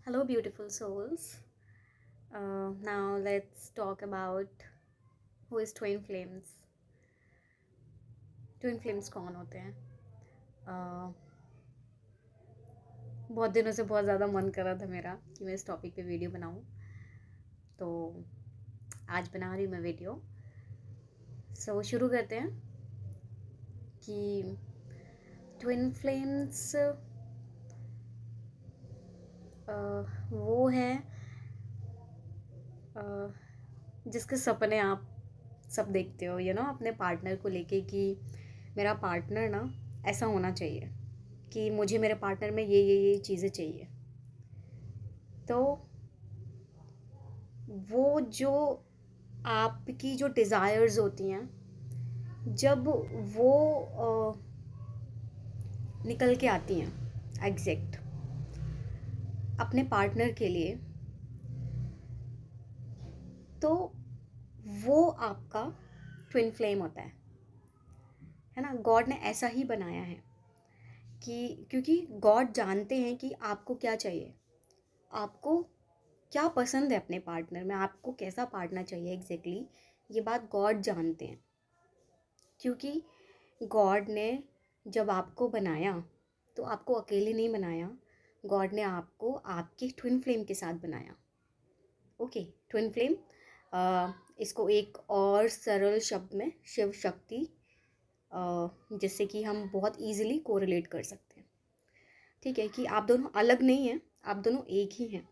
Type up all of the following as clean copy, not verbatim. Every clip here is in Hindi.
Hello, beautiful souls. Now let's talk about who is twin flames. Twin flames कौन होते हैं? uh, बहुत दिनों से बहुत ज़्यादा मन कर रहा था मेरा कि मैं इस टॉपिक पे वीडियो बनाऊं, तो आज बना रही हूँ मैं वीडियो। शुरू करते हैं कि ट्विन फ्लेम्स वो हैं जिसके सपने आप सब देखते हो, अपने पार्टनर को लेके कि मेरा पार्टनर ना ऐसा होना चाहिए, कि मुझे मेरे पार्टनर में ये चीज़ें चाहिए। तो वो जो आपकी जो डिज़ायर्स होती हैं, जब वो निकल के आती हैं एग्जैक्ट अपने पार्टनर के लिए, तो वो आपका ट्विन फ्लेम होता है ना। गॉड ने ऐसा ही बनाया है कि क्योंकि गॉड जानते हैं कि आपको क्या चाहिए, आपको क्या पसंद है अपने पार्टनर में, आपको कैसा पार्टनर चाहिए एग्जैक्टली। ये बात गॉड जानते हैं, क्योंकि गॉड ने जब आपको बनाया तो आपको अकेले नहीं बनाया। गॉड ने आपको आपके ट्विन फ्लेम के साथ बनाया। ओके, ट्विन फ्लेम, इसको एक और सरल शब्द में शिव शक्ति, जिससे कि हम बहुत इजीली कोरिलेट कर सकते हैं। ठीक है, कि आप दोनों अलग नहीं हैं, आप दोनों एक ही हैं।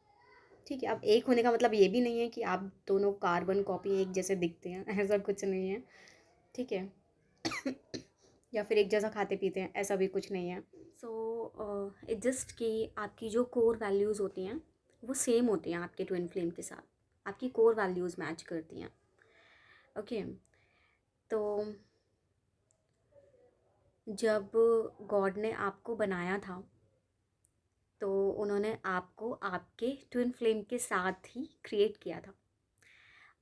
ठीक है, अब एक होने का मतलब ये भी नहीं है कि आप दोनों कार्बन कॉपी एक जैसे दिखते हैं, ऐसा कुछ नहीं है। ठीक है या फिर एक जैसा खाते पीते हैं, ऐसा भी कुछ नहीं है। इट जस्ट कि आपकी जो कोर वैल्यूज़ होती हैं वो सेम होती हैं आपके ट्विन फ्लेम के साथ, आपकी कोर वैल्यूज़ मैच करती हैं। ओके, तो जब गॉड ने आपको बनाया था तो उन्होंने आपको आपके ट्विन फ्लेम के साथ ही क्रिएट किया था।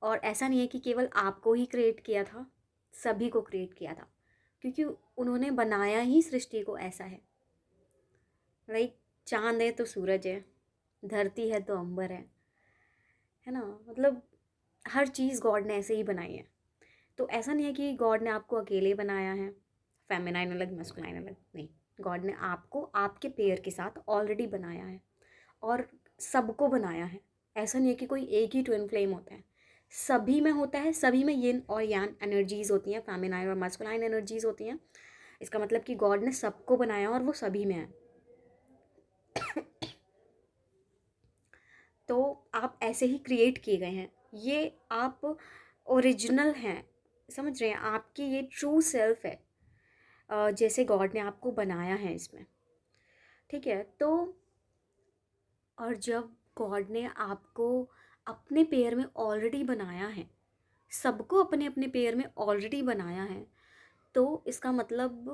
और ऐसा नहीं है कि केवल आपको ही क्रिएट किया था, सभी को क्रिएट किया था, क्योंकि उन्होंने बनाया ही सृष्टि को ऐसा है। लाइक चांद है तो सूरज है, धरती है तो अंबर है ना। मतलब हर चीज़ गॉड ने ऐसे ही बनाई है। तो ऐसा नहीं है कि गॉड ने आपको अकेले बनाया है, फेमिनाइन अलग मस्कुलाइन अलग, नहीं। गॉड ने आपको आपके पेयर के साथ ऑलरेडी बनाया है और सबको बनाया है। ऐसा नहीं है कि कोई एक ही ट्विन फ्लेम होता है, सभी में होता है। सभी में यिन और यान एनर्जीज़ होती हैं, फेमिनाइन और मस्कुलाइन एनर्जीज़ होती हैं। इसका मतलब कि गॉड ने सबको बनाया और वो सभी में है। तो आप ऐसे ही क्रिएट किए गए हैं, ये आप ओरिजिनल हैं, समझ रहे हैं? आपकी ये ट्रू सेल्फ है, जैसे गॉड ने आपको बनाया है इसमें। ठीक है, तो और जब गॉड ने आपको अपने पेयर में ऑलरेडी बनाया है, सबको अपने अपने पेयर में ऑलरेडी बनाया है, तो इसका मतलब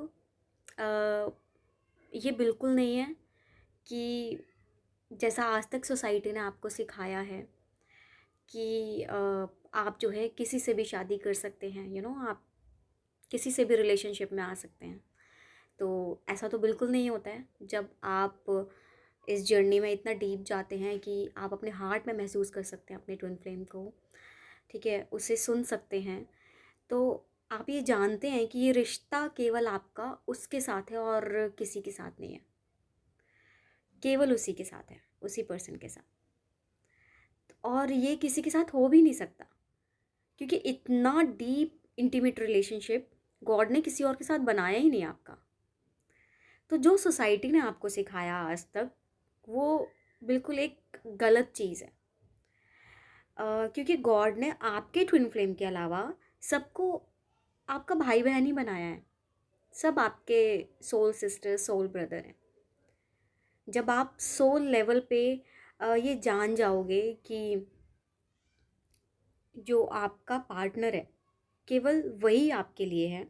अ, ये बिल्कुल नहीं है कि जैसा आज तक सोसाइटी ने आपको सिखाया है कि आप जो है किसी से भी शादी कर सकते हैं, आप किसी से भी रिलेशनशिप में आ सकते हैं। तो ऐसा तो बिल्कुल नहीं होता है। जब आप इस जर्नी में इतना डीप जाते हैं कि आप अपने हार्ट में महसूस कर सकते हैं अपने ट्विन फ्लेम को, ठीक है, उसे सुन सकते हैं, तो आप ये जानते हैं कि ये रिश्ता केवल आपका उसके साथ है और किसी के साथ नहीं है, केवल उसी के साथ है, उसी पर्सन के साथ। और ये किसी के साथ हो भी नहीं सकता, क्योंकि इतना डीप इंटीमेट रिलेशनशिप गॉड ने किसी और के साथ बनाया ही नहीं आपका। तो जो सोसाइटी ने आपको सिखाया आज तक, वो बिल्कुल एक गलत चीज़ है। क्योंकि गॉड ने आपके ट्विन फ्लेम के अलावा सबको आपका भाई बहन ही बनाया है। सब आपके सोल सिस्टर, सोल ब्रदर हैं। जब आप सोल लेवल पे ये जान जाओगे कि जो आपका पार्टनर है केवल वही आपके लिए है,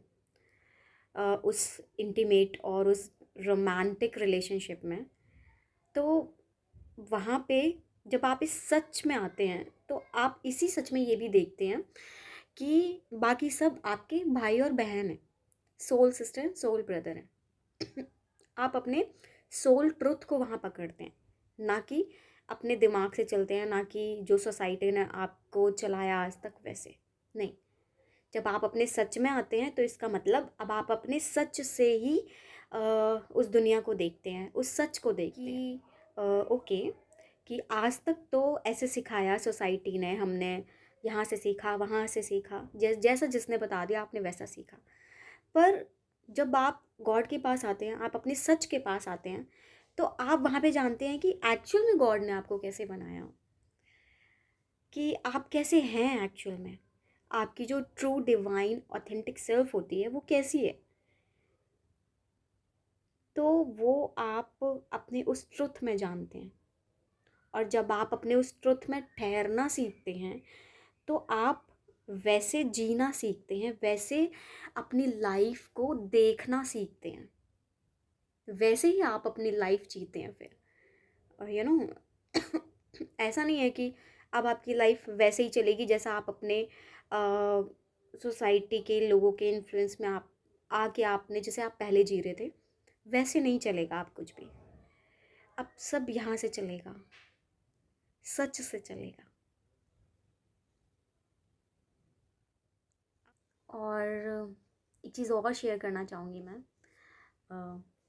उस इंटीमेट और उस रोमांटिक रिलेशनशिप में, तो वहाँ पे जब आप इस सच में आते हैं तो आप इसी सच में ये भी देखते हैं कि बाकी सब आपके भाई और बहन हैं, सोल सिस्टर, सोल ब्रदर हैं। आप अपने सोल ट्रुथ को वहाँ पकड़ते हैं, ना कि अपने दिमाग से चलते हैं, ना कि जो सोसाइटी ने आपको चलाया आज तक वैसे नहीं। जब आप अपने सच में आते हैं तो इसका मतलब अब आप अपने सच से ही उस दुनिया को देखते हैं, उस सच को देखते हैं कि ओके, कि आज तक तो ऐसे सिखाया सोसाइटी ने, हमने यहाँ से सीखा वहाँ से सीखा, जैसा जिसने बता दिया आपने वैसा सीखा। पर जब आप गॉड के पास आते हैं, आप अपने सच के पास आते हैं, तो आप वहाँ पे जानते हैं कि एक्चुअल में गॉड ने आपको कैसे बनाया, कि आप कैसे हैं एक्चुअल में, आपकी जो ट्रू डिवाइन ऑथेंटिक सेल्फ होती है वो कैसी है। तो वो आप अपने उस ट्रुथ में जानते हैं, और जब आप अपने उस ट्रुथ में ठहरना सीखते हैं तो आप वैसे जीना सीखते हैं, वैसे अपनी लाइफ को देखना सीखते हैं, वैसे ही आप अपनी लाइफ जीते हैं फिर, यू नो। ऐसा नहीं है कि अब आपकी लाइफ वैसे ही चलेगी जैसा आप अपने सोसाइटी के लोगों के इन्फ्लुएंस में आप आके आपने जैसे आप पहले जी रहे थे वैसे नहीं चलेगा। आप कुछ भी अब सब यहाँ से चलेगा, सच से चलेगा। और एक चीज़ और शेयर करना चाहूँगी मैं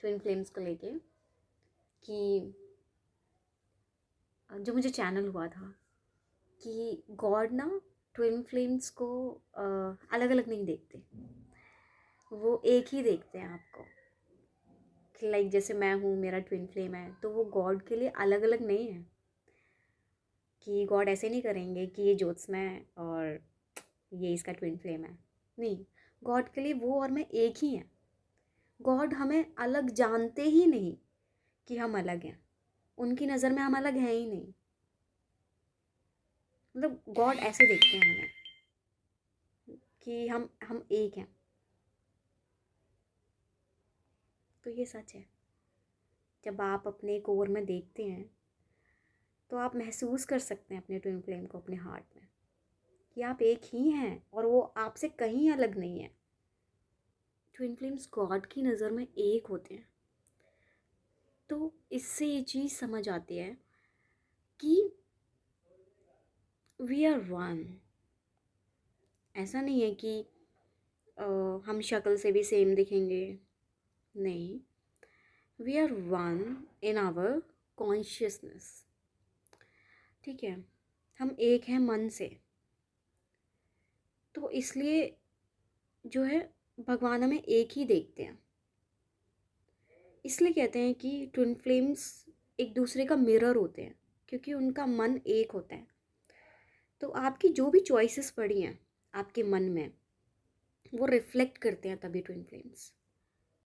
ट्विन फ्लेम्स को लेके, कि जो मुझे चैनल हुआ था कि गॉड ना ट्विन फ्लेम्स को अलग अलग नहीं देखते, वो एक ही देखते हैं आपको। कि लाइक जैसे मैं हूँ, मेरा ट्विन फ्लेम है, तो वो गॉड के लिए अलग अलग नहीं है। कि गॉड ऐसे नहीं करेंगे कि ये ज्योत्सना है और ये इसका ट्विन फ्लेम है, नहीं। गॉड के लिए वो और मैं एक ही हैं। गॉड हमें अलग जानते ही नहीं कि हम अलग हैं, उनकी नज़र में हम अलग हैं ही नहीं। मतलब गॉड ऐसे देखते हैं हमें कि हम एक हैं। तो ये सच है। जब आप अपने कोर में देखते हैं तो आप महसूस कर सकते हैं अपने ट्विन फ्लेम को अपने हार्ट में, कि आप एक ही हैं और वो आपसे कहीं अलग नहीं है। ट्विन फ्लेम्स गॉड की नज़र में एक होते हैं। तो इससे ये चीज़ समझ आती है कि वी आर वन। ऐसा नहीं है कि हम शक्ल से भी सेम दिखेंगे, नहीं। We are one in our consciousness, ठीक है। हम एक हैं मन से। तो इसलिए जो है भगवान हमें एक ही देखते हैं। इसलिए कहते हैं कि ट्विन फ्लेम्स एक दूसरे का मिरर होते हैं, क्योंकि उनका मन एक होता है। तो आपकी जो भी चॉइसेस पड़ी हैं आपके मन में, वो रिफ्लेक्ट करते हैं तभी ट्विन फ्लेम्स।